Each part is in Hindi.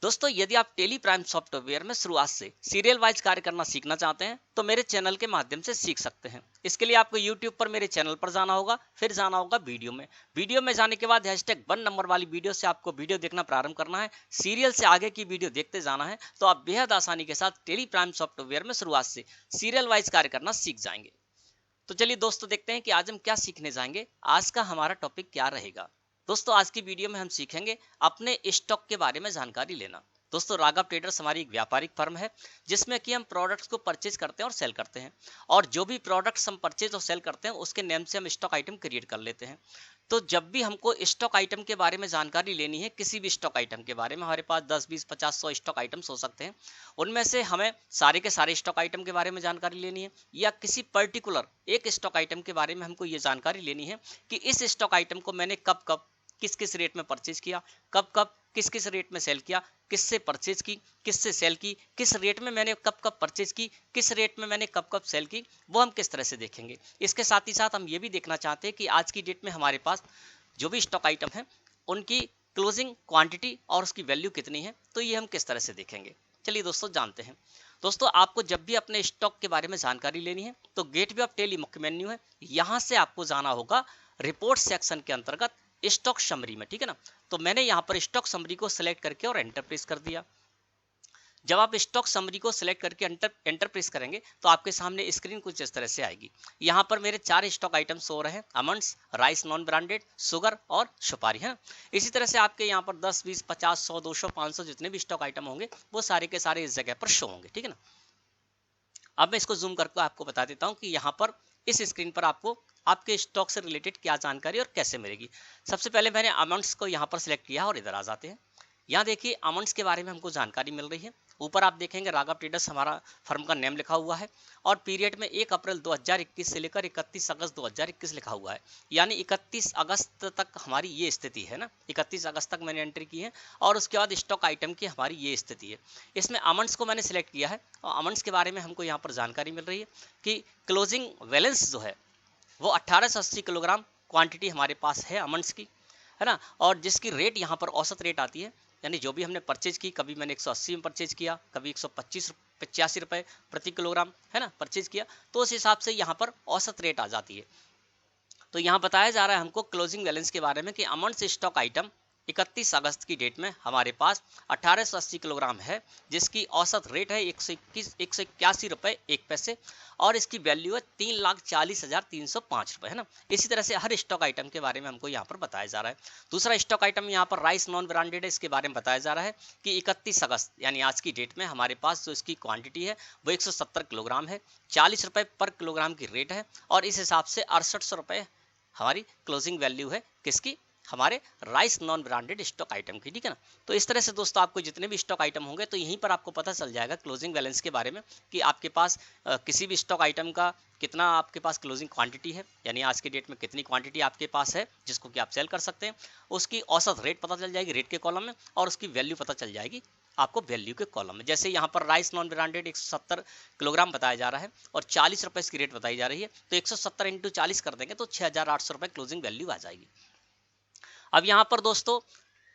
दोस्तों यदि आप टेली प्राइम सॉफ्टवेयर में शुरुआत से सीरियल वाइज कार्य करना सीखना चाहते हैं तो मेरे चैनल के माध्यम से सीख सकते हैं। इसके लिए आपको YouTube पर मेरे चैनल पर जाना होगा, फिर जाना होगा वीडियो में जाने के बाद #1 नंबर वाली वीडियो से आपको वीडियो देखना प्रारंभ करना है। सीरियल से आगे की वीडियो देखते जाना है तो आप बेहद आसानी के साथ टेली प्राइम सॉफ्टवेयर में शुरुआत से सीरियल वाइज कार्य करना सीख जाएंगे। तो चलिए दोस्तों देखते हैं कि आज हम क्या सीखने जाएंगे। आज का हमारा टॉपिक क्या रहेगा। दोस्तों आज की वीडियो में हम सीखेंगे अपने स्टॉक के बारे में जानकारी लेना। दोस्तों राघव ट्रेडर्स हमारी एक व्यापारिक फर्म है जिसमें कि हम प्रोडक्ट्स को परचेज करते हैं और सेल करते हैं, और जो भी प्रोडक्ट्स हम परचेज और सेल करते हैं उसके नेम से हम स्टॉक आइटम क्रिएट कर लेते हैं। तो जब भी हमको स्टॉक आइटम के बारे में जानकारी लेनी है, किसी भी स्टॉक आइटम के बारे में, हमारे पास 10 20 50 100 स्टॉक आइटम्स हो सकते हैं, उनमें से हमें सारे के सारे स्टॉक आइटम के बारे में जानकारी लेनी है या किसी पर्टिकुलर एक स्टॉक आइटम के बारे में हमको ये जानकारी लेनी है कि इस स्टॉक आइटम को मैंने कब कब किस किस रेट में परचेज किया, कब कब किस किस रेट में सेल किया, किससे परचेज की, किससे सेल की, किस रेट में मैंने कब कब परचेज की, किस रेट में मैंने कब कब सेल की, वो हम किस तरह से देखेंगे। इसके साथ ही साथ हम ये भी देखना चाहते हैं कि आज की डेट में हमारे पास जो भी स्टॉक आइटम है उनकी क्लोजिंग क्वांटिटी और उसकी वैल्यू कितनी है, तो ये हम किस तरह से देखेंगे। चलिए दोस्तों जानते हैं। दोस्तों आपको जब भी अपने स्टॉक के बारे में जानकारी लेनी है तो गेटवे ऑफ टेली मुख्य मेन्यू है, यहाँ से आपको जाना होगा रिपोर्ट सेक्शन के अंतर्गत स्टॉक समरी में, ठीक है ना। तो मैंने यहाँ पर स्टॉक समरी को सिलेक्ट करके और एंटर प्रेस कर दिया। जब आप स्टॉक समरी को सिलेक्ट करके एंटर प्रेस करेंगे तो आपके सामने स्क्रीन कुछ इस तरह से आएगी। यहाँ पर मेरे 4 स्टॉक आइटम्स हो रहे हैं, almonds, rice non branded, sugar और सुपारी, है ना। इसी तरह से आपके यहाँ पर 10 20 50 100 200 500 जितने भी स्टॉक आइटम होंगे वो सारे के सारे इस जगह पर शो होंगे, ठीक है ना। अब मैं इसको जूम करके आपको बता देता हूँ कि यहाँ पर इस स्क्रीन पर आपको आपके स्टॉक से रिलेटेड क्या जानकारी और कैसे मिलेगी। सबसे पहले मैंने अमाउंट्स को यहाँ पर सिलेक्ट किया और इधर आ जाते हैं। यहाँ देखिए अमाउंट्स के बारे में हमको जानकारी मिल रही है। ऊपर आप देखेंगे राघव ट्रेडर्स हमारा फर्म का नेम लिखा हुआ है और पीरियड में 1 अप्रैल 2021 से लेकर 31 अगस्त 2021 लिखा हुआ है, यानी 31 अगस्त तक हमारी ये स्थिति है ना। 31 अगस्त तक मैंने एंट्री की है और उसके बाद स्टॉक आइटम की हमारी ये स्थिति है। इसमें अमाउंट्स को मैंने सिलेक्ट किया है और अमाउंट्स के बारे में हमको यहाँ पर जानकारी मिल रही है कि क्लोजिंग बैलेंस जो है वो 1880 किलोग्राम क्वांटिटी हमारे पास है अमंड्स की, है ना। और जिसकी रेट यहाँ पर औसत रेट आती है, यानी जो भी हमने परचेज की, कभी मैंने 180 में परचेज किया, कभी 125 रुपये प्रति किलोग्राम, है ना, परचेज किया, तो उस हिसाब से यहाँ पर औसत रेट आ जाती है। तो यहाँ बताया जा रहा है हमको क्लोजिंग बैलेंस के बारे में कि अमंड्स स्टॉक आइटम 31 अगस्त की डेट में हमारे पास 1880 किलोग्राम है, जिसकी औसत रेट है 181 रुपये 1 पैसे और इसकी वैल्यू है 3,40,305 रुपये, है ना। इसी तरह से हर स्टॉक आइटम के बारे में हमको यहाँ पर बताया जा रहा है। दूसरा स्टॉक आइटम यहाँ पर राइस नॉन ब्रांडेड है, इसके बारे में बताया जा रहा है कि 31 अगस्त यानी आज की डेट में हमारे पास जो इसकी क्वांटिटी है वो 170 किलोग्राम है, 40 रुपये पर किलोग्राम की रेट है और इस हिसाब से 6800 रुपये हमारी क्लोजिंग वैल्यू है किसकी, हमारे rice non branded stock item की, ठीक है ना। तो इस तरह से दोस्तों आपको जितने भी स्टॉक आइटम होंगे तो यहीं पर आपको पता चल जाएगा क्लोजिंग बैलेंस के बारे में कि आपके पास किसी भी स्टॉक आइटम का कितना आपके पास क्लोजिंग क्वांटिटी है, यानी आज की डेट में कितनी क्वांटिटी आपके पास है जिसको कि आप सेल कर सकते हैं। उसकी औसत रेट पता चल जाएगी रेट के कॉलम में और उसकी वैल्यू पता चल जाएगी आपको वैल्यू के कॉलम में। जैसे यहाँ पर राइस नॉन ब्रांडेड 170 किलोग्राम बताया जा रहा है और 40 रुपये इसकी रेट बताई जा रही है, तो 170 × 40 कर देंगे तो 6,800 रुपये क्लोजिंग वैल्यू आ जाएगी। अब यहाँ पर दोस्तों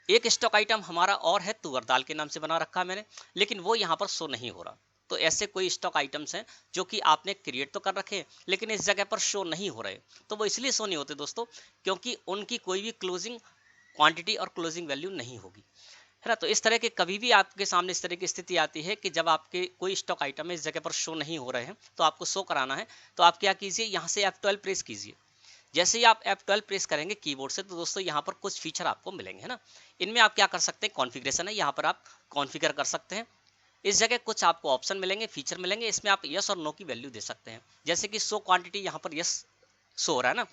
एक स्टॉक आइटम हमारा और है, तुअर दाल के नाम से बना रखा है मैंने, लेकिन वो यहाँ पर शो नहीं हो रहा। तो ऐसे कोई स्टॉक आइटम्स हैं जो कि आपने क्रिएट तो कर रखे हैं लेकिन इस जगह पर शो नहीं हो रहे। तो वो इसलिए शो नहीं होते दोस्तों क्योंकि उनकी कोई भी क्लोजिंग क्वांटिटी और क्लोजिंग वैल्यू नहीं होगी, है ना। तो इस तरह के कभी भी आपके सामने इस तरह की स्थिति आती है कि जब आपके कोई स्टॉक आइटम इस जगह पर शो नहीं हो रहे हैं तो आपको शो कराना है, तो आप क्या कीजिए, यहाँ से F12 प्रेस कीजिए। जैसे ही आप F12 प्रेस करेंगे कीबोर्ड से तो दोस्तों यहाँ पर कुछ फीचर आपको मिलेंगे, है ना। इनमें आप क्या कर सकते हैं, कॉन्फ़िगरेशन है, यहाँ पर आप कॉन्फ़िगर कर सकते हैं। इस जगह कुछ आपको ऑप्शन मिलेंगे, फीचर मिलेंगे, इसमें आप यस और नो की वैल्यू दे सकते हैं। जैसे कि शो क्वांटिटी यहाँ पर यस शो हो रहा है ना,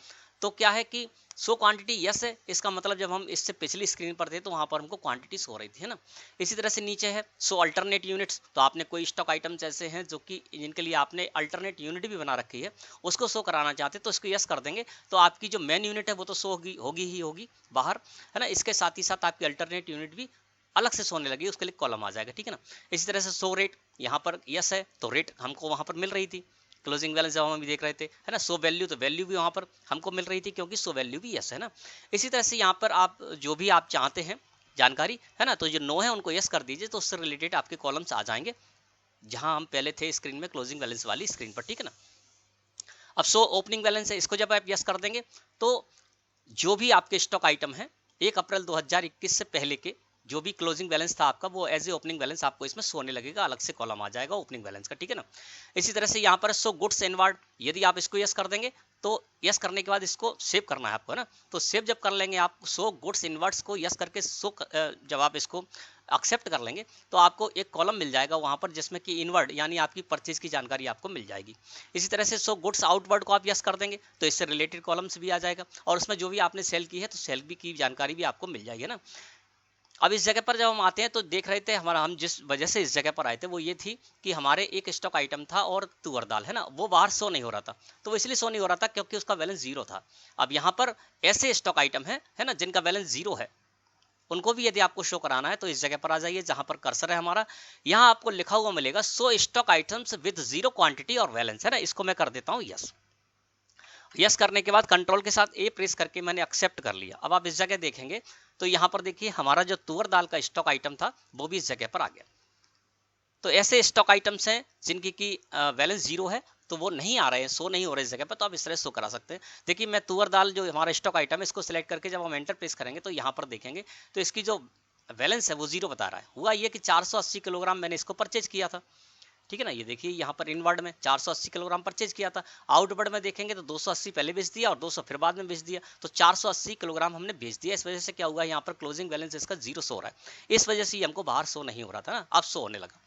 तो क्या है कि शो क्वांटिटी यस है, इसका मतलब जब हम इससे पिछली स्क्रीन पर थे तो वहाँ पर हमको क्वांटिटी शो हो रही थी, है ना। इसी तरह से नीचे है शो अल्टरनेट यूनिट्स, तो आपने कोई स्टॉक आइटम्स ऐसे हैं जो कि जिनके लिए आपने अल्टरनेट यूनिट भी बना रखी है, उसको शो कराना चाहते तो इसको यस कर देंगे तो आपकी जो मेन यूनिट है वो तो शो होगी बाहर, है ना। इसके साथ ही साथ आपकी अल्टरनेट यूनिट भी अलग से सोने लगी, उसके लिए कॉलम आ जाएगा, ठीक है ना। इसी तरह से शो रेट, यहाँ पर यस है तो रेट हमको वहाँ पर मिल रही थी, क्लोजिंग बैलेंस जब हम अभी देख रहे थे, है ना। सो वैल्यू, तो वैल्यू भी वहाँ पर हमको मिल रही थी क्योंकि सो वैल्यू भी यस है ना। इसी तरह से यहाँ पर आप जो भी आप चाहते हैं जानकारी, है ना। तो जो नो है उनको यस कर दीजिए, तो उससे रिलेटेड आपके कॉलम्स आ जाएंगे जहां हम पहले थे स्क्रीन में, क्लोजिंग बैलेंस वाली स्क्रीन पर, ठीक है ना। अब शो ओपनिंग बैलेंस है, इसको जब आप यस कर देंगे तो जो भी आपके स्टॉक आइटम है 1 अप्रैल 2021 से पहले के जो भी क्लोजिंग बैलेंस था आपका, वो एज ए ओपनिंग बैलेंस आपको इसमें सोने लगेगा, अलग से कॉलम आ जाएगा ओपनिंग बैलेंस का, ठीक है ना। इसी तरह से यहाँ पर शो गुड्स इनवर्ड, यदि आप इसको यस कर देंगे तो यस करने के बाद इसको सेव करना है आपको, है ना। तो सेव जब कर लेंगे आप, शो गुड्स इनवर्ड्स को यस करके जब आप इसको एक्सेप्ट कर लेंगे तो आपको एक कॉलम मिल जाएगा वहां पर जिसमें कि इनवर्ड यानी आपकी परचेज की जानकारी आपको मिल जाएगी। इसी तरह से शो गुड्स आउटवर्ड को आप यस कर देंगे तो इससे रिलेटेड कॉलम्स भी आ जाएगा और उसमें जो भी आपने सेल की है तो सेल भी की जानकारी भी आपको मिल जाएगी ना। अब इस जगह पर जब हम आते हैं तो देख रहे थे हमारा, हम जिस वजह से इस जगह पर आए थे वो ये थी कि हमारे एक स्टॉक आइटम था और तुअर दाल, है ना, वो बाहर शो नहीं हो रहा था। तो वो इसलिए शो नहीं हो रहा था क्योंकि उसका बैलेंस जीरो था। अब यहाँ पर ऐसे स्टॉक आइटम है ना जिनका बैलेंस जीरो है, उनको भी यदि आपको शो कराना है तो इस जगह पर आ जाइए जहां पर कर्सर है हमारा, यहाँ आपको लिखा हुआ मिलेगा show stock items with zero quantity और बैलेंस, है ना। इसको मैं कर देता हूँ यस। यस करने के बाद कंट्रोल के साथ ए प्रेस करके मैंने एक्सेप्ट कर लिया। अब आप इस जगह देखेंगे तो यहाँ पर देखिए हमारा जो तुअर दाल का स्टॉक आइटम था वो भी इस जगह पर आ गया। तो ऐसे स्टॉक आइटम्स हैं जिनकी की बैलेंस जीरो है तो वो नहीं आ रहे हैं, शो नहीं हो रहे इस जगह पर, तो आप इस तरह शो करा सकते हैं। देखिए मैं तुअर दाल जो हमारा स्टॉक आइटम है इसको सिलेक्ट करके जब हम एंटर प्रेस करेंगे तो यहाँ पर देखेंगे तो इसकी जो बैलेंस है वो जीरो बता रहा है। हुआ ये कि 480 किलोग्राम मैंने इसको परचेज किया था, ठीक है ना। ये देखिए यहाँ पर इनवर्ड में 480 किलोग्राम परचेज किया था, आउटवर्ड में देखेंगे तो 280 पहले बेच दिया और 200 फिर बाद में बेच दिया, तो 480 किलोग्राम हमने बेच दिया। इस वजह से क्या हुआ, यहाँ पर क्लोजिंग बैलेंस इसका जीरो शो हो रहा है। इस वजह से हमको बाहर शो नहीं हो रहा था ना, अब शो होने लगा।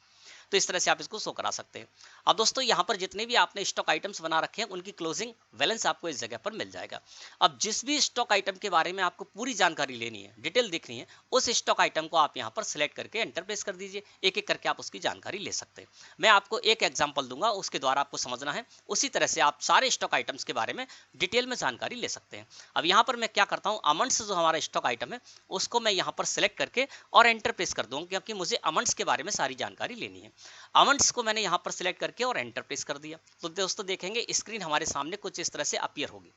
तो इस तरह से आप इसको शो करा सकते हैं। अब दोस्तों यहाँ पर जितने भी आपने स्टॉक आइटम्स बना रखे हैं उनकी क्लोजिंग बैलेंस आपको इस जगह पर मिल जाएगा। अब जिस भी स्टॉक आइटम के बारे में आपको पूरी जानकारी लेनी है, डिटेल देखनी है, उस स्टॉक आइटम को आप यहाँ पर सिलेक्ट करके एंटर प्रेस कर दीजिए। एक एक करके आप उसकी जानकारी ले सकते हैं। मैं आपको एक एग्जाम्पल दूंगा, उसके द्वारा आपको समझना है। उसी तरह से आप सारे स्टॉक आइटम्स के बारे में डिटेल में जानकारी ले सकते हैं। अब यहाँ पर मैं क्या करता हूँ, अमंड्स जो हमारा स्टॉक आइटम है उसको मैं यहाँ पर सिलेक्ट करके और एंटर प्रेस कर दूंगा क्योंकि मुझे अमंड्स के बारे में सारी जानकारी लेनी है। अमंड्स को मैंने यहाँ पर सिलेक्ट करके और एंटर प्रेस कर दिया तो दोस्तों देखेंगे स्क्रीन हमारे सामने कुछ इस तरह से अपीयर होगी।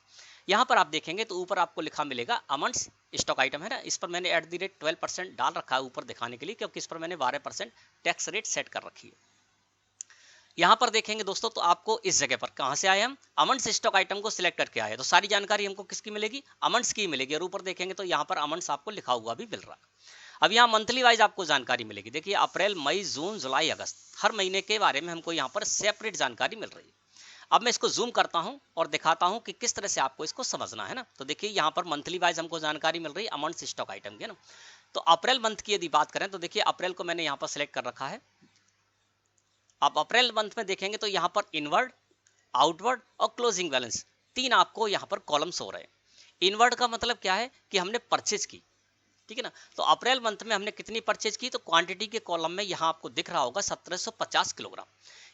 यहाँ पर आप देखेंगे तो ऊपर आपको लिखा मिलेगा अमंड्स स्टॉक आइटम, है ना। इस पर मैंने @12% डाल रखा है ऊपर दिखाने के लिए क्योंकि इस पर मैंने 12% टैक्स रेट सेट कर रखी है। यहाँ पर देखेंगे दोस्तों तो आपको इस जगह पर कहाँ से आए, हम अमंड्स स्टॉक आइटम को सिलेक्ट करके आए, तो सारी जानकारी हमको किसकी मिलेगी, अमंड्स की मिलेगी। और ऊपर देखेंगे तो यहाँ पर अमंड्स आपको लिखा हुआ भी मिल रहा है। अब यहाँ मंथली वाइज आपको जानकारी मिलेगी। देखिए अप्रैल, मई, जून, जुलाई, अगस्त, हर महीने के बारे में हमको यहाँ पर सेपरेट जानकारी मिल रही है। अब मैं इसको जूम करता हूँ और दिखाता हूँ कि किस तरह से आपको इसको समझना है ना। तो देखिए यहाँ पर मंथली वाइज हमको जानकारी मिल रही है अमंड्स स्टॉक आइटम की, ना। तो अप्रैल मंथ की यदि बात करें तो देखिए अप्रैल को मैंने यहाँ पर सिलेक्ट कर रखा है। आप अप्रैल मंथ में देखेंगे तो यहाँ पर इनवर्ड, आउटवर्ड और क्लोजिंग बैलेंस तीन आपको यहाँ पर कॉलम्स हो रहे हैं। इनवर्ड का मतलब क्या है कि हमने परचेज की, ठीक है ना। तो अप्रैल मंथ में हमने कितनी परचेज की, तो क्वांटिटी के कॉलम में यहाँ आपको दिख रहा होगा 1750 किलोग्राम,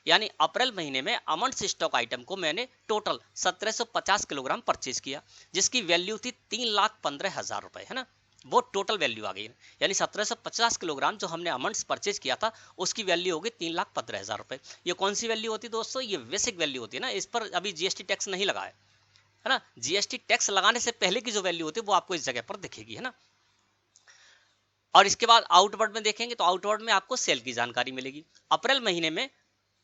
यानी अप्रैल महीने में अमंड्स स्टॉक आइटम को मैंने टोटल 1750 किलोग्राम परचेज किया जिसकी वैल्यू थी 3,15,000 रुपए, है ना। वो टोटल वैल्यू आ गई, यानी 1750 किलोग्राम जो हमने अमंड्स परचेज किया था उसकी वैल्यू होगी 3,15,000 रुपए। ये कौन सी वैल्यू होती है दोस्तों, ये बेसिक वैल्यू होती है ना। इस पर अभी जीएसटी टैक्स नहीं लगा है ना। जीएसटी टैक्स लगाने से पहले की जो वैल्यू होती है वो आपको इस जगह पर दिखेगी, है ना। और इसके बाद आउटवर्ड में देखेंगे तो आउटवर्ड में आपको सेल की जानकारी मिलेगी। अप्रैल महीने में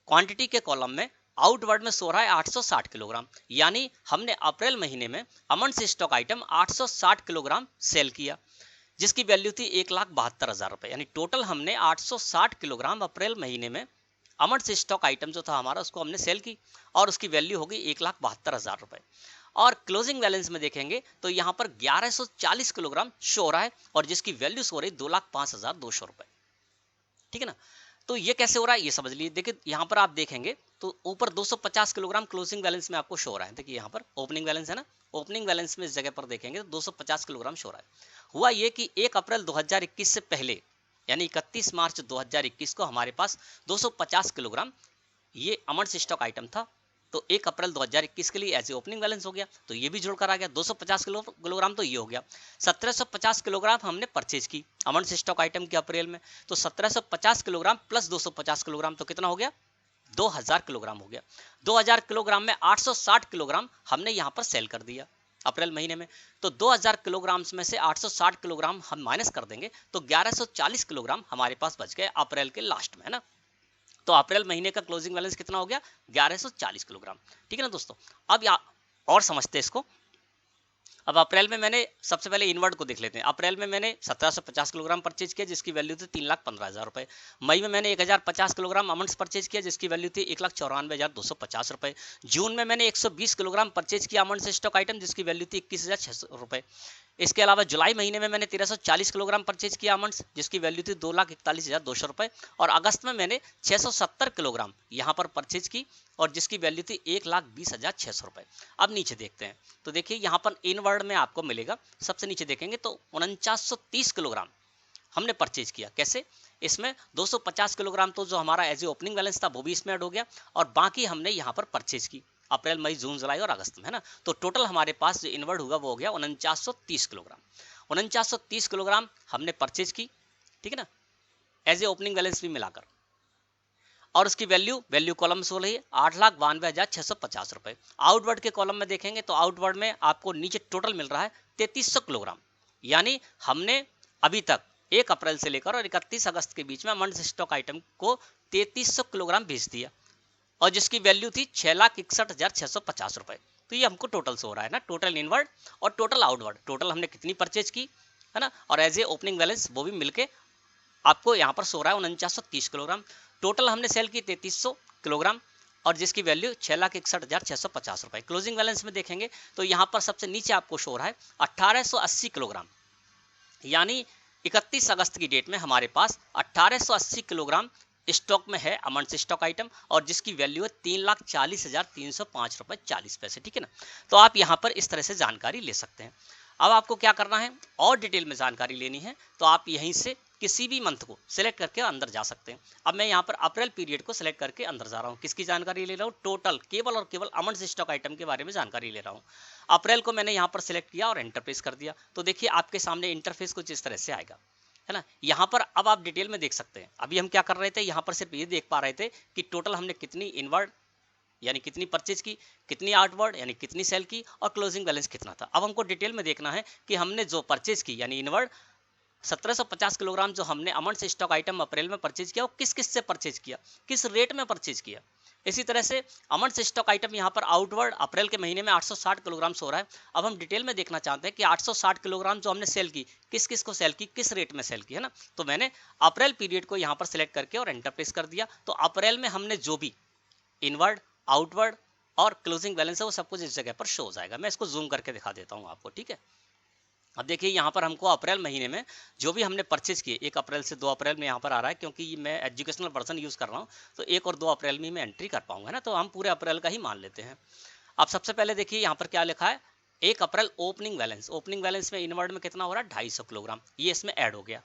क्वांटिटी के कॉलम में आउटवर्ड में सो रहा है 860 किलोग्राम, यानी हमने अप्रैल महीने में अमंड्स स्टॉक आइटम 860 किलोग्राम सेल किया जिसकी वैल्यू थी 1,72,000 रुपए, यानी टोटल हमने 860 किलोग्राम अप्रैल महीने में अमंड्स स्टॉक आइटम जो था हमारा उसको हमने सेल की और उसकी वैल्यू होगी 1,72,000 रुपए। और क्लोजिंग बैलेंस में देखेंगे तो यहाँ पर 1140 किलोग्राम शो हो रहा है और जिसकी वैल्यू शो हो रही 2,05,200 रुपए, ठीक है ना। तो ये कैसे हो रहा है ये समझ लीजिए। देखिए यहाँ पर आप देखेंगे तो ऊपर 250 किलोग्राम क्लोजिंग बैलेंस में आपको शो हो रहा है। देखिए यहाँ पर ओपनिंग बैलेंस है ना, ओपनिंग बैलेंस में इस जगह पर देखेंगे तो 250 किलोग्राम शो हो रहा है। हुआ ये कि 1 अप्रैल 2021 से पहले यानी 31 मार्च 2021 को हमारे पास 250 किलोग्राम ये अमंड्स स्टॉक आइटम था। तो 1 अप्रैल 2021 के लिए ऐसे ओपनिंग बैलेंस हो गया, तो ये भी जुड़कर आ गया 250 किलोग्राम, तो ये हो गया 1750 किलोग्राम हमने परचेज की अमंड्स स्टॉक आइटम के अप्रैल में। तो 1750 किलोग्राम प्लस 250 किलोग्राम तो कितना हो गया, 2000 किलोग्राम हो गया। 2000 किलोग्राम में 860 किलोग्राम हमने यहाँ पर सेल कर दिया, अप्रैल महीने में। तो 2000 किलोग्राम में से 860 किलोग्राम हम माइनस कर देंगे तो 1140 किलोग्राम हमारे पास बच गए अप्रैल के लास्ट में, है ना। तो अप्रैल महीने का क्लोजिंग बैलेंस कितना हो गया? 1140 किलोग्राम। ठीक है ना दोस्तों। अब और समझते हैं इसको। अब अप्रैल में मैंने सबसे पहले इनवर्ड को देख लेते हैं। अप्रैल में मैंने 1750 किलोग्राम परचेज किया जिसकी वैल्यू थी 3,15,000 रुपए। मई में मैंने 1050 किलोग्राम अमंड्स परचेज किया जिसकी वैल्यू थी 1,94,250 रुपए। जून में मैंने 120 किलोग्राम परचेज किया अमंड्स स्टॉक आइटम जिसकी वैल्यू थी 21,600 रुपए। इसके अलावा जुलाई महीने में मैंने 1340 किलोग्राम परचेज किया अमंड्स जिसकी वैल्यू थी 2,41,200 रुपए। और अगस्त में मैंने 670 किलोग्राम यहाँ पर परचेज की और जिसकी वैल्यू थी 1,20,600 रुपए। अब नीचे देखते हैं तो देखिए यहाँ पर इनवर्ड में आपको मिलेगा, सबसे नीचे देखेंगे तो 4930 किलोग्राम हमने परचेज किया। कैसे? इसमें 250 किलोग्राम तो जो हमारा एज ए ओपनिंग बैलेंस था वो भी इसमें ऐड हो गया और बाकी हमने यहाँ पर परचेज की अप्रैल मई जून जुलाई और अगस्त में, है ना। तो टोटल हमारे पास जो इनवर्ड होगा वो हो गया 4930 किलोग्राम। 4930 किलोग्राम हमने परचेज की, ठीक है ना, एज ए ओपनिंग बैलेंस भी मिलाकर। और उसकी वैल्यू कॉलम में हो रही है 8,92,650 रुपए। आउटवर्ड के कॉलम में देखेंगे तो आउटवर्ड में आपको नीचे टोटल मिल रहा है 3300 किलोग्राम। यानी हमने अभी तक 1 अप्रैल से लेकर और 31 अगस्त के बीच में अमंड्स स्टॉक आइटम को 3300 किलोग्राम भेज दिया और जिसकी वैल्यू थी 6,61,650 रुपए। तो ये हमको टोटल से हो रहा है ना, टोटल इनवर्ड और टोटल आउटवर्ड। टोटल हमने कितनी परचेज की, है ना, और एज ए ओपनिंग बैलेंस वो भी मिलके आपको यहाँ पर सो रहा है 4930 किलोग्राम। टोटल हमने सेल की 3300 किलोग्राम और जिसकी वैल्यू 6,61,650 रुपए। क्लोजिंग बैलेंस में देखेंगे तो यहाँ पर सबसे नीचे आपको शो रहा है 1880 किलोग्राम। यानी 31 अगस्त की डेट में हमारे पास 1880 किलोग्राम स्टॉक में है अमंड्स स्टॉक आइटम और जिसकी वैल्यू है 3,40,305 रुपए 40 पैसे। ठीक है ना। तो आप यहाँ पर इस तरह से जानकारी ले सकते हैं। अब आपको क्या करना है और डिटेल में जानकारी लेनी है तो आप यहीं से किसी भी मंथ को सिलेक्ट करके अंदर जा सकते हैं। अब मैं यहाँ पर अप्रैल पीरियड को सिलेक्ट करके अंदर जा रहा हूँ। किसकी जानकारी ले रहा हूँ? टोटल केवल और केवल अमंड्स स्टॉक आइटम के बारे में जानकारी ले रहा हूँ। अप्रैल को मैंने यहाँ पर सिलेक्ट किया और एंटर प्रेस कर दिया तो देखिए आपके सामने इंटरफेस कुछ इस तरह से आएगा, है ना। यहाँ पर अब आप डिटेल में देख सकते हैं। अभी हम क्या कर रहे थे, यहाँ पर सिर्फ ये देख पा रहे थे कि टोटल हमने कितनी इनवर्ड यानी कितनी परचेज की, कितनी आउटवर्ड यानी कितनी सेल की और क्लोजिंग बैलेंस कितना था। अब हमको डिटेल में देखना है कि हमने जो परचेज की यानी इनवर्ड 1750 किलोग्राम जो हमने अमंड्स स्टॉक आइटम अप्रैल में परचेज किया वो किस किस से परचेज किया, किस रेट में परचेज किया। इसी तरह से अमंड्स स्टॉक आइटम यहाँ पर आउटवर्ड अप्रैल के महीने में 860 किलोग्राम सो रहा है। अब हम डिटेल में देखना चाहते हैं कि 860 किलोग्राम जो हमने सेल की किस किस को सेल की, किस रेट में सेल की, है ना। तो मैंने अप्रैल पीरियड को यहाँ पर सिलेक्ट करके और एंटर प्रेस कर दिया। तो अप्रैल में हमने जो भी इनवर्ड आउटवर्ड और क्लोजिंग बैलेंस है वो सब कुछ इस जगह पर शो हो जाएगा। मैं इसको जूम करके दिखा देता हूँ आपको, ठीक है। अब देखिए यहाँ पर हमको अप्रैल महीने में जो भी हमने परचेज किए 1 अप्रैल से 2 अप्रैल में यहाँ पर आ रहा है क्योंकि मैं एजुकेशनल वर्जन यूज़ कर रहा हूँ तो 1 और 2 अप्रैल में मैं एंट्री कर पाऊंगा, है ना। तो हम पूरे अप्रैल का ही मान लेते हैं। अब सबसे पहले देखिए यहाँ पर क्या लिखा है, 1 अप्रैल ओपनिंग बैलेंस। ओपनिंग बैलेंस में इनवर्ड में कितना हो रहा है 250 किलोग्राम, ये इसमें ऐड हो गया,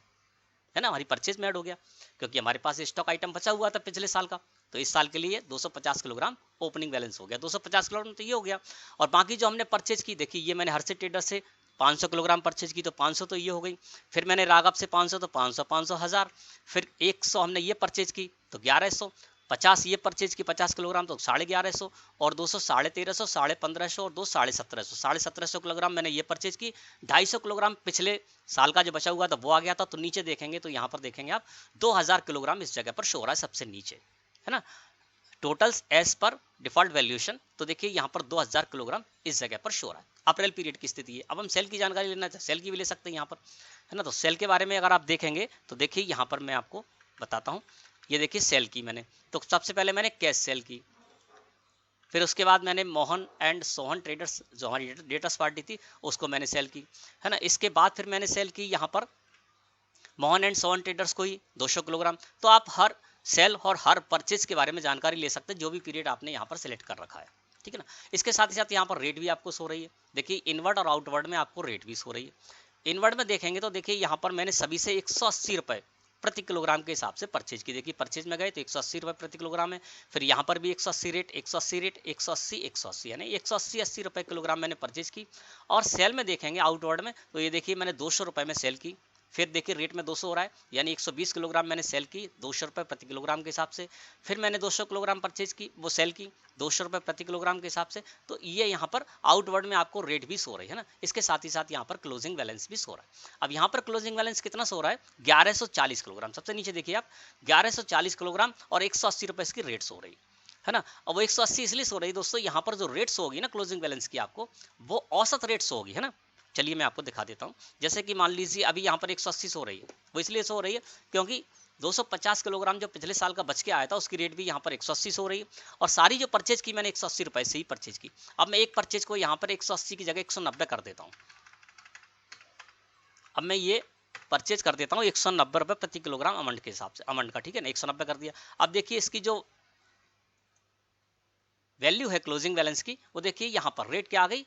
है ना, हमारी परचेज में ऐड हो गया क्योंकि हमारे पास स्टॉक आइटम बचा हुआ था पिछले साल का। तो इस साल के लिए 250 किलोग्राम ओपनिंग बैलेंस हो गया। 250 किलोग्राम तो ये हो गया और बाकी जो हमने परचेज की देखिए ये मैंने हर्षित ट्रेडर से 500 किलोग्राम परचेज की तो 500 तो ये हो गई। फिर मैंने राघव से 500 तो 500 500 1000। फिर 100 हमने ये परचेज की तो 1100। 50 ये परचेज की 50 किलोग्राम तो 1150 और 200 1350, 1550 और 2 1750। 1750 किलोग्राम मैंने ये परचेज की। 250 किलोग्राम पिछले साल का जो बचा हुआ था वो आ गया था। तो नीचे देखेंगे तो यहाँ पर देखेंगे आप 2000 किलोग्राम इस जगह पर शो हो रहा है सबसे नीचे, है ना, totals as per default valuation. तो देखिए यहाँ पर 2000 किलोग्राम इस जगह पर शो हो रहा है। अप्रैल पीरियड की स्थिति है। अब हम सेल की जानकारी लेना चाहते हैं, सेल की भी ले सकते हैं यहाँ पर, है ना। तो सेल के बारे में अगर आप देखेंगे तो देखिए यहाँ पर मैं आपको बताता हूँ। ये देखिए सेल की मैंने, तो सबसे पहले मैंने कैश सेल की, फिर उसके बाद मैंने मोहन एंड सोहन ट्रेडर्स जो हमारी डेटर्स पार्टी थी उसको मैंने सेल की, है ना। इसके बाद फिर मैंने सेल की यहाँ पर मोहन एंड सोहन ट्रेडर्स को ही 200 किलोग्राम। तो आप हर सेल और हर परचेज के बारे में जानकारी ले सकते हैं जो भी पीरियड आपने यहाँ पर सिलेक्ट कर रखा है, ठीक है ना। इसके साथ ही साथ यहाँ पर रेट भी आपको सो रही है। देखिए इनवर्ड और आउटवर्ड में आपको रेट भी सो रही है। इनवर्ड में देखेंगे तो देखिए यहाँ पर मैंने सभी से 180 रुपये प्रति किलोग्राम के हिसाब से परचेज की। देखिए परचेज में गए तो 180 रुपये प्रति किलोग्राम है। फिर यहाँ पर भी 180 रेट 180 रेट 180 यानी 180 रुपये किलोग्राम मैंने परचेज की। और सेल में देखेंगे आउटवर्ड में तो ये देखिए मैंने 200 रुपये में सेल की, फिर देखिए रेट में 200 हो रहा है, यानी 120 किलोग्राम मैंने सेल की 200 रुपये प्रति किलोग्राम के हिसाब से। फिर मैंने 200 किलोग्राम परचेज की, वो सेल की 200 रुपये प्रति किलोग्राम के हिसाब से। तो ये यहाँ पर आउटवर्ड में आपको रेट भी सो रही है ना, इसके साथ ही साथ यहाँ पर क्लोजिंग बैलेंस भी सो रहा है। अब यहाँ पर क्लोजिंग बैलेंस कितना सो रहा है, 1140 किलोग्राम। सबसे नीचे देखिए आप 1140 किलोग्राम और 180 रुपये इसकी रेट सो रही है ना। अब वो 180 इसलिए सो रही दोस्तों, यहाँ पर जो रेट सो होगी ना क्लोजिंग बैलेंस की, आपको वो औसत रेट सो होगी है ना। चलिए मैं आपको दिखा देता हूँ। जैसे कि मान लीजिए अभी यहाँ पर 180 सो रही है, वो इसलिए सो रही है क्योंकि 250 किलोग्राम जो पिछले साल का बच के आया था उसकी रेट भी यहाँ पर 180 हो रही है। और सारी जो परचेज की मैंने 180 रुपए से ही परचेज की। अब मैं एक परचेज को यहाँ पर 180 की जगह 190 कर देता हूँ। अब मैं ये परचेज कर देता हूँ 190 रुपये प्रति किलोग्राम अमंड के हिसाब से, अमंड का, ठीक है ना, 190 कर दिया। अब देखिए इसकी जो वैल्यू है क्लोजिंग बैलेंस की, वो देखिए यहाँ पर रेट क्या आ गई,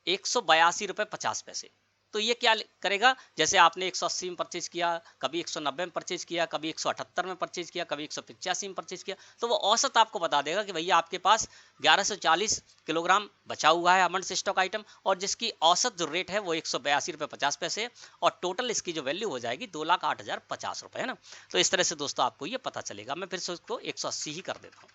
182 रुपये 50 पैसे। तो ये क्या करेगा, जैसे आपने 180 में परचेज किया, कभी 190 में परचेज किया, कभी 178 में परचेज किया, कभी 185 में परचेज किया, तो वो औसत आपको बता देगा कि भैया आपके पास 1140 किलोग्राम बचा हुआ है अमंड से स्टॉक आइटम, और जिसकी औसत जो रेट है वो 182 रुपये 50 पैसे है, और टोटल इसकी जो वैल्यू हो जाएगी 2,08,050 रुपये है ना। तो इस तरह से दोस्तों आपको ये पता चलेगा। मैं फिर से उसको 180 ही कर देता हूँ,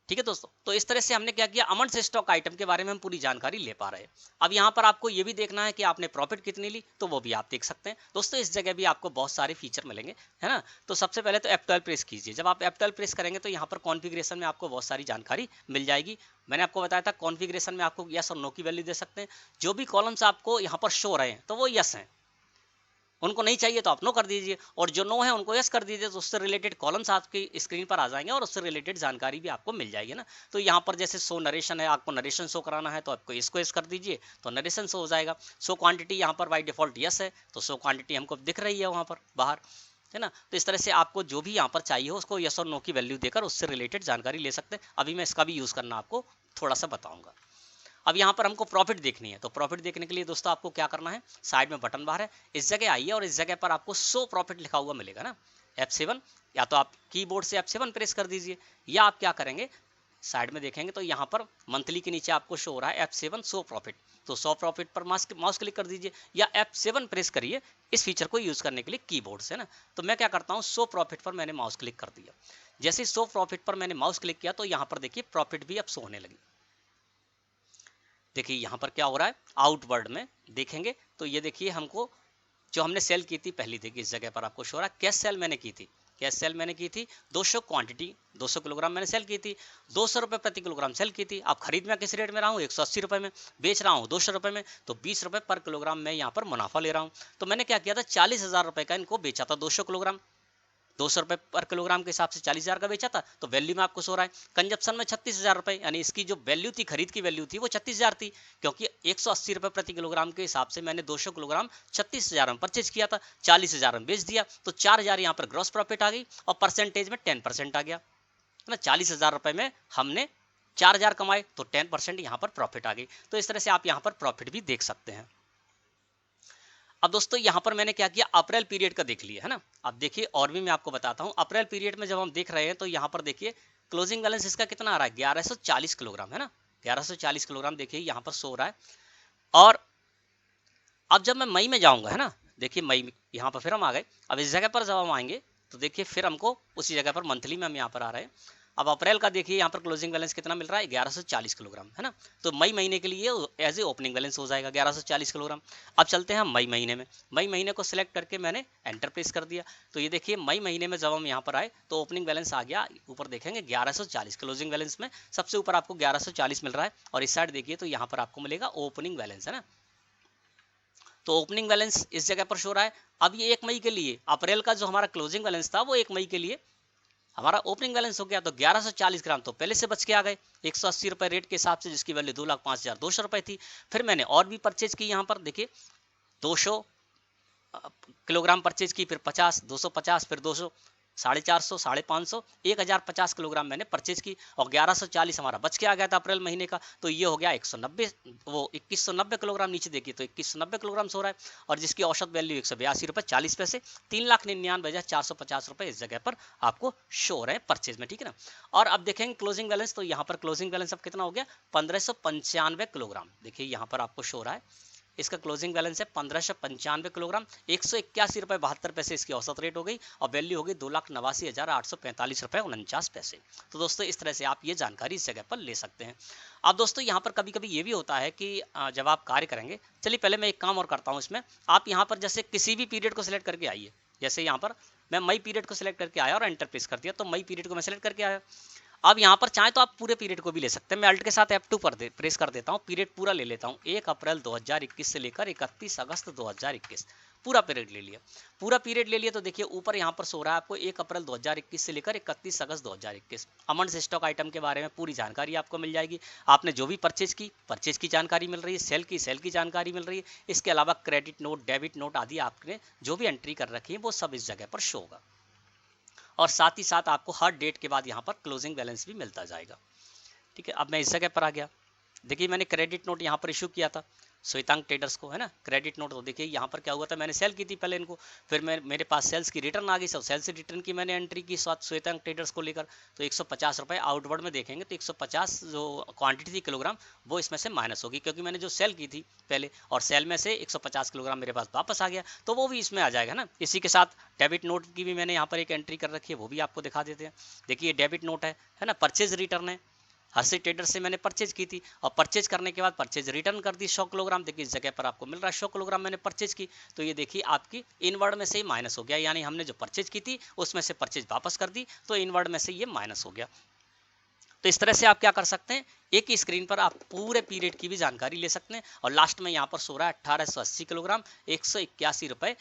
ठीक है दोस्तों। तो इस तरह से हमने क्या किया, अमंड से स्टॉक आइटम के बारे में हम पूरी जानकारी ले पा रहे हैं। अब यहाँ पर आपको ये भी देखना है कि आपने प्रॉफिट कितनी ली, तो वो भी आप देख सकते हैं दोस्तों। इस जगह भी आपको बहुत सारे फीचर मिलेंगे, है ना। तो सबसे पहले तो F12 प्रेस कीजिए। जब आप F12 प्रेस करेंगे तो यहाँ पर कॉन्फ़िगरेशन में आपको बहुत सारी जानकारी मिल जाएगी। मैंने आपको बताया था कॉन्फ़िगरेशन में आपको यस और नो की वैल्यू दे सकते हैं। जो भी कॉलम्स आपको यहाँ पर शो रहे हैं तो वो यस हैं, उनको नहीं चाहिए तो आप नो कर दीजिए, और जो नो है उनको यस कर दीजिए। तो उससे रिलेटेड कॉलम्स आपकी स्क्रीन पर आ जाएंगे और उससे रिलेटेड जानकारी भी आपको मिल जाएगी ना। तो यहाँ पर जैसे शो नरेशन है, आपको नरेशन शो कराना है तो आपको इसको यस कर दीजिए तो नरेशन शो हो जाएगा। शो क्वांटिटी यहाँ पर बाय डिफॉल्ट यस है, तो शो क्वांटिटी हमको दिख रही है वहाँ पर बाहर, है ना। तो इस तरह से आपको जो भी यहाँ पर चाहिए हो उसको यस और नो की वैल्यू देकर उससे रिलेटेड जानकारी ले सकते हैं। अभी मैं इसका भी यूज़ करना आपको थोड़ा सा बताऊँगा। अब यहाँ पर हमको प्रॉफिट देखनी है, तो प्रॉफिट देखने के लिए दोस्तों आपको क्या करना है, साइड में बटन बार है, इस जगह आइए और इस जगह पर आपको शो प्रॉफिट लिखा हुआ मिलेगा ना, F7, या तो आप कीबोर्ड से F7 प्रेस कर दीजिए, या आप क्या करेंगे साइड में देखेंगे तो यहाँ पर मंथली के नीचे आपको शो हो रहा है F7 शो प्रॉफिट। तो शो प्रॉफिट पर माउस क्लिक कर दीजिए या F7 प्रेस करिए इस फीचर को यूज करने के लिए कीबोर्ड से ना। तो मैं क्या करता हूँ, शो प्रॉफिट पर मैंने माउस क्लिक कर दिया। जैसे शो प्रॉफिट पर मैंने माउस क्लिक किया तो यहाँ पर देखिए प्रॉफिट भी अब शो होने लगी। देखिए यहाँ पर क्या हो रहा है, आउटवर्ड में देखेंगे तो ये देखिए हमको जो हमने सेल की थी पहली, देखिए इस जगह पर आपको शो रहा है कैश सेल मैंने की थी। कैश सेल मैंने की थी 200 क्वांटिटी 200 किलोग्राम मैंने सेल की थी, 200 रुपये प्रति किलोग्राम सेल की थी। अब खरीद में किस रेट में रहा हूँ, 180 रुपये में, बेच रहा हूँ 200 रुपये में, तो 20 रुपये पर किलोग्राम मैं यहाँ पर मुनाफा ले रहा हूँ। तो मैंने क्या किया था, 40,000 रुपये का इनको बेचा था 200 किलोग्राम, 200 रुपये पर किलोग्राम के हिसाब से 40,000 का बेचा था। तो वैल्यू में आपको सो रहा है कंजप्शन में 36,000 रुपये, यानी इसकी जो वैल्यू थी, खरीद की वैल्यू थी वो 36,000 थी, क्योंकि 180 रुपये प्रति किलोग्राम के हिसाब से मैंने 200 किलोग्राम 36,000 में परचेज किया था, 40,000 में बेच दिया, तो 4,000 यहाँ पर ग्रॉस प्रॉफिट आ गई और परसेंटेज में 10% आ गया, है ना। 40,000 रुपये में हमने 4,000 कमाए तो 10% यहाँ पर प्रॉफिट आ गई। तो इस तरह से आप यहाँ पर प्रॉफिट भी देख सकते हैं। अब दोस्तों यहाँ पर मैंने क्या किया, अप्रैल पीरियड का देख लिया है ना। अब देखिए और भी मैं आपको बताता हूँ, अप्रैल पीरियड में जब हम देख रहे हैं तो यहाँ पर देखिए क्लोजिंग बैलेंस इसका कितना आ रहा है, 1140 किलोग्राम है ना, 1140 किलोग्राम देखिए यहाँ पर सो रहा है। और अब जब मैं मई में जाऊँगा, है ना, देखिए मई में यहाँ पर फिर हम आ गए। अब इस जगह पर जब हम आएंगे तो देखिए फिर हमको उसी जगह पर मंथली में हम यहाँ पर आ रहे हैं। अब अप्रैल का देखिए यहाँ पर क्लोजिंग बैलेंस कितना मिल रहा है, 1140 किलोग्राम, है ना। तो मई महीने के लिए एज ए ओपनिंग बैलेंस हो जाएगा 1140 किलोग्राम। अब चलते हैं हम मई महीने में। मई महीने को सिलेक्ट करके मैंने एंटर प्रेस कर दिया। तो ये देखिए मई महीने में जब हम यहाँ पर आए तो ओपनिंग बैलेंस आ गया, ऊपर देखेंगे 1140, क्लोजिंग बैलेंस में सबसे ऊपर आपको 1140 मिल रहा है। और इस साइड देखिए तो यहाँ पर आपको मिलेगा ओपनिंग बैलेंस, है ना। तो ओपनिंग बैलेंस इस जगह पर शो रहा है। अब ये 1 मई के लिए, अप्रैल का जो हमारा क्लोजिंग बैलेंस था वो 1 मई के लिए हमारा ओपनिंग बैलेंस हो गया। तो 1140 ग्राम तो पहले से बच के आ गए 180 रुपये रेट के हिसाब से, जिसकी वैल्यू 2,05,200 रुपये थी। फिर मैंने और भी परचेज की, यहाँ पर देखिए 200 किलोग्राम परचेज की, फिर 50, 250, फिर 200, 450, 550, 1,050 किलोग्राम मैंने परचेज की, और 1140 हमारा बच के आ गया था अप्रैल महीने का। तो ये हो गया 190, वो 2190 किलोग्राम, नीचे देखिए तो 2190 किलोग्राम हो रहा है, और जिसकी औसत वैल्यू 182 रुपये 40 पैसे, 3,99,450 रुपये इस जगह पर आपको शो हो रहे हैं परचेज में, ठीक है ना। और अब देखेंगे क्लोजिंग बैलेंस, तो यहाँ पर क्लोजिंग बैलेंस अब कितना हो गया, 1,595 किलोग्राम। देखिए यहाँ पर आपको शो हो रहा है इसका क्लोजिंग बैलेंस है 1595 किलोग्राम, 181 रुपये 72 पैसे इसकी औसत रेट हो गई और वैल्यू होगी 2,89,845 रुपये 49 पैसे। तो दोस्तों इस तरह से आप ये जानकारी इस जगह पर ले सकते हैं। अब दोस्तों यहाँ पर कभी कभी ये भी होता है कि जब आप कार्य करेंगे, चलिए पहले मैं एक काम और करता हूँ इसमें, आप यहाँ पर जैसे किसी भी पीरियड को सिलेक्ट करके आइए। जैसे यहाँ पर मैं मई पीरियड को सिलेक्ट करके आया और एंटर प्रेस कर दिया, तो मई पीरियड को मैं सिलेक्ट करके आया। अब यहाँ पर चाहे तो आप पूरे पीरियड को भी ले सकते हैं। मैं अल्ट के साथ F2 पर प्रेस कर देता हूँ, पीरियड पूरा ले लेता हूँ, 1 अप्रैल 2021 से लेकर 31 अगस्त 2021, पूरा पीरियड ले लिया। पूरा पीरियड ले लिया तो देखिए ऊपर यहाँ पर सो रहा है आपको 1 अप्रैल 2021 से लेकर 31 अगस्त 2021। अमंड स्टॉक आइटम के बारे में पूरी जानकारी आपको मिल जाएगी। आपने जो भी परचेज की जानकारी मिल रही है, सेल की जानकारी मिल रही है। इसके अलावा क्रेडिट नोट, डेबिट नोट आदि आपने जो भी एंट्री कर रखी है वो सब इस जगह पर शो होगा। और साथ ही साथ आपको हर डेट के बाद यहाँ पर क्लोजिंग बैलेंस भी मिलता जाएगा। ठीक है, अब मैं इस जगह पर आ गया। देखिए मैंने क्रेडिट नोट यहाँ पर इशू किया था श्वेतांग ट्रेडर्स को, है ना, क्रेडिट नोट। तो देखिए यहाँ पर क्या हुआ था, मैंने सेल की थी पहले इनको, फिर मेरे पास सेल्स की रिटर्न आ गई, सब सेल्स से रिटर्न की मैंने एंट्री की साथ श्वेतांग ट्रेडर्स को लेकर। तो 150 रुपये आउटवर्ड में देखेंगे तो 150 जो क्वांटिटी थी किलोग्राम वो इसमें से माइनस होगी, क्योंकि मैंने जो सेल की थी पहले और सेल में से 150 किलोग्राम मेरे पास वापस आ गया, तो वो भी इसमें आ जाएगा ना। इसी के साथ डेबिट नोट की भी मैंने यहाँ पर एक एंट्री कर रखी है, वो भी आपको दिखा देते हैं। देखिए डेबिट नोट है ना, परचेज रिटर्न है, हर्षिल ट्रेडर से मैंने परचेज की थी और परचेज करने के बाद परचेज रिटर्न कर दी 100 किलोग्राम। देखिए इस जगह पर आपको मिल रहा है 100 किलोग्राम मैंने परचेज की, तो ये देखिए आपकी इनवर्ड में से ही माइनस हो गया, यानी हमने जो परचेज की थी उसमें से परचेज वापस कर दी, तो इनवर्ड में से ये माइनस हो गया। तो इस तरह से आप क्या कर सकते हैं, एक ही स्क्रीन पर आप पूरे पीरियड की भी जानकारी ले सकते हैं। और लास्ट में यहाँ पर सो रहा है 1880 किलोग्राम 181 रुपये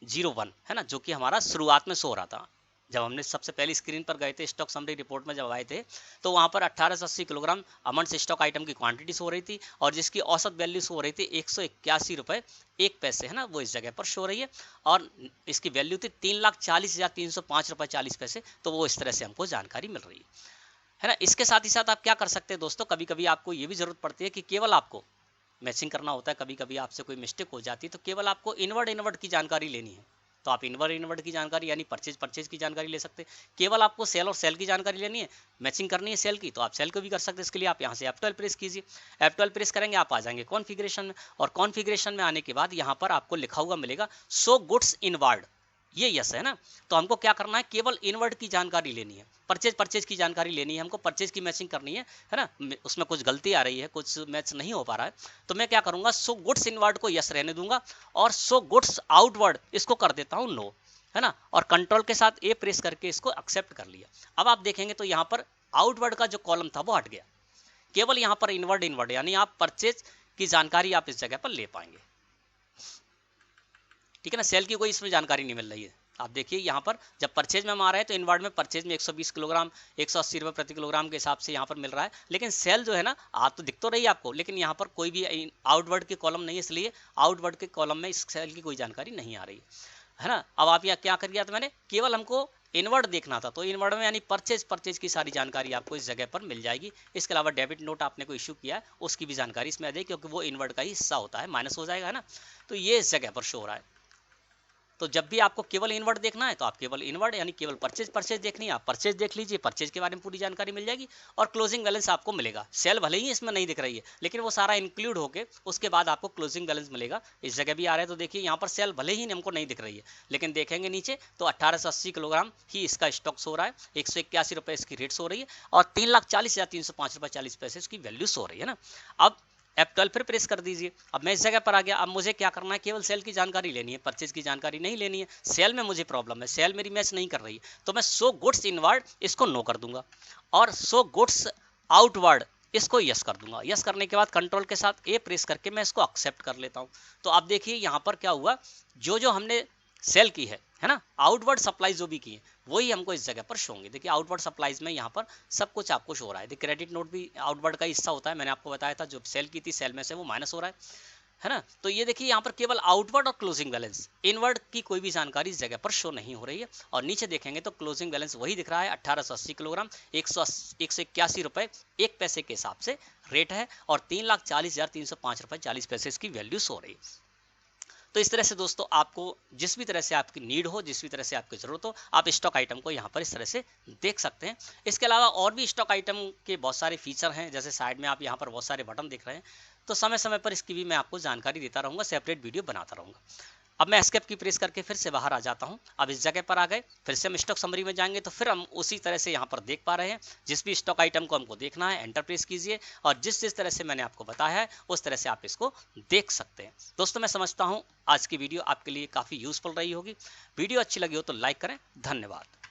01, है ना, जो कि हमारा शुरुआत में सो रहा था। जब हमने सबसे पहली स्क्रीन पर गए थे स्टॉक समरी रिपोर्ट में जब आए थे, तो वहाँ पर 1880 किलोग्राम अमंड स्टॉक आइटम की क्वांटिटी सो रही थी और जिसकी औसत वैल्यू सो रही थी 181 रुपये 1 पैसे, है ना, वो इस जगह पर शो रही है। और इसकी वैल्यू थी 3,40,305 रुपये 40 पैसे, तो वो इस तरह से हमको जानकारी मिल रही है ना। इसके साथ ही साथ आप क्या कर सकते हैं दोस्तों, कभी कभी आपको ये भी जरूरत पड़ती है कि केवल आपको मैचिंग करना होता है, कभी कभी आपसे कोई मिस्टेक हो जाती है, तो केवल आपको इनवर्ड की जानकारी लेनी है, तो आप इनवर्ड की जानकारी यानी परचेज की जानकारी ले सकते हैं। केवल आपको सेल और सेल की जानकारी लेनी है, मैचिंग करनी है सेल की, तो आप सेल को भी कर सकते हैं। इसके लिए आप यहाँ से F12 प्रेस कीजिए, F12 प्रेस करेंगे आप आ जाएंगे कॉन्फ़िगरेशन में, और कॉन्फ़िगरेशन में आने के बाद यहाँ पर आपको लिखा हुआ मिलेगा शो गुड्स इनवर्ड, ये यस है ना। तो हमको क्या करना है, केवल इनवर्ड की जानकारी लेनी है, परचेज की जानकारी लेनी है, हमको परचेज की मैचिंग करनी है ना। उसमें कुछ गलती आ रही है, कुछ मैच नहीं हो पा रहा है, तो मैं क्या करूंगा, सो गुड्स इनवर्ड को यस रहने दूंगा और सो गुड्स आउटवर्ड इसको कर देता हूँ नो, है ना। और कंट्रोल के साथ ए प्रेस करके इसको एक्सेप्ट कर लिया। अब आप देखेंगे तो यहाँ पर आउटवर्ड का जो कॉलम था वो हट गया, केवल यहाँ पर इनवर्ड यानी आप परचेज की जानकारी आप इस जगह पर ले पाएंगे। ठीक है ना, सेल की कोई इसमें जानकारी नहीं मिल रही है। आप देखिए यहाँ पर जब परचेज में हम आ रहे हैं तो इनवर्ड में परचेज में 120 किलोग्राम 180 रुपये प्रति किलोग्राम के हिसाब से यहाँ पर मिल रहा है, लेकिन सेल जो है ना आप तो दिख तो रही है आपको, लेकिन यहाँ पर कोई भी आउटवर्ड के कॉलम नहीं है, इसलिए आउटवर्ड के कॉलम में इस सेल की कोई जानकारी नहीं आ रही है ना। अब आप यहाँ क्या कर दिया, तो मैंने केवल हमको इनवर्ड देखना था, तो इनवर्ड में यानी परचेज की सारी जानकारी आपको इस जगह पर मिल जाएगी। इसके अलावा डेबिट नोट आपने को इशू किया है उसकी भी जानकारी इसमें आ जाएगी, क्योंकि वो इनवर्ड का ही हिस्सा होता है, माइनस हो जाएगा, है ना। तो ये इस जगह पर शो हो रहा है। तो जब भी आपको केवल इनवर्ड देखना है तो आप केवल इनवर्ड यानी केवल परचेज देखनी है, आप परचेज देख लीजिए, परचेज के बारे में पूरी जानकारी मिल जाएगी और क्लोजिंग बैलेंस आपको मिलेगा। सेल भले ही इसमें नहीं दिख रही है, लेकिन वो सारा इंक्लूड होके उसके बाद आपको क्लोजिंग बैलेंस मिलेगा। इस जगह भी आ रहा है तो देखिए यहाँ पर सेल भले ही हमको नहीं दिख रही है, लेकिन देखेंगे नीचे तो 1880 किलोग्राम ही इसका स्टॉक सो रहा है, 181 रुपये इसकी रेट सो रही है और 3,40,305 रुपये 40 पैसे इसकी वैल्यू सो रही है ना। अब F12 फिर प्रेस कर दीजिए। अब मैं इस जगह पर आ गया। अब मुझे क्या करना है, केवल सेल की जानकारी लेनी है, परचेज की जानकारी नहीं लेनी है। सेल में मुझे प्रॉब्लम है, सेल मेरी मैच नहीं कर रही है, तो मैं सो गुड्स इनवर्ड इसको नो कर दूंगा और सो गुड्स आउटवर्ड इसको यस कर दूंगा। यस करने के बाद कंट्रोल के साथ ए प्रेस करके मैं इसको एक्सेप्ट कर लेता हूँ। तो आप देखिए यहाँ पर क्या हुआ, जो हमने सेल की है ना, आउटवर्ड सप्लाईज जो भी की है वही हमको इस जगह पर शो होंगे। देखिए आउटवर्ड सप्लाईज में यहाँ पर सब कुछ आपको शो हो रहा है। देखिए क्रेडिट नोट भी आउटवर्ड का हिस्सा होता है, मैंने आपको बताया था, जो सेल की थी सेल में से वो माइनस हो रहा है ना। तो ये देखिए यहाँ पर केवल आउटवर्ड और क्लोजिंग बैलेंस, इनवर्ड की कोई भी जानकारी इस जगह पर शो नहीं हो रही है। और नीचे देखेंगे तो क्लोजिंग बैलेंस वही दिख रहा है, 1880 किलोग्राम 181 रुपये 1 पैसे के हिसाब से रेट है और 3,40,305 रुपये 40 पैसे इसकी वैल्यू सो रही है। तो इस तरह से दोस्तों आपको जिस भी तरह से आपकी नीड हो, जिस भी तरह से आपकी ज़रूरत हो, आप स्टॉक आइटम को यहाँ पर इस तरह से देख सकते हैं। इसके अलावा और भी स्टॉक आइटम के बहुत सारे फीचर हैं, जैसे साइड में आप यहाँ पर बहुत सारे बटन दिख रहे हैं, तो समय समय पर इसकी भी मैं आपको जानकारी देता रहूँगा, सेपरेट वीडियो बनाता रहूँगा। अब मैं एस्केप की प्रेस करके फिर से बाहर आ जाता हूं। अब इस जगह पर आ गए, फिर से हम स्टॉक समरी में जाएंगे तो फिर हम उसी तरह से यहां पर देख पा रहे हैं। जिस भी स्टॉक आइटम को हमको देखना है एंटर प्रेस कीजिए और जिस जिस तरह से मैंने आपको बताया है उस तरह से आप इसको देख सकते हैं। दोस्तों मैं समझता हूं आज की वीडियो आपके लिए काफी यूजफुल रही होगी। वीडियो अच्छी लगी हो तो लाइक करें। धन्यवाद।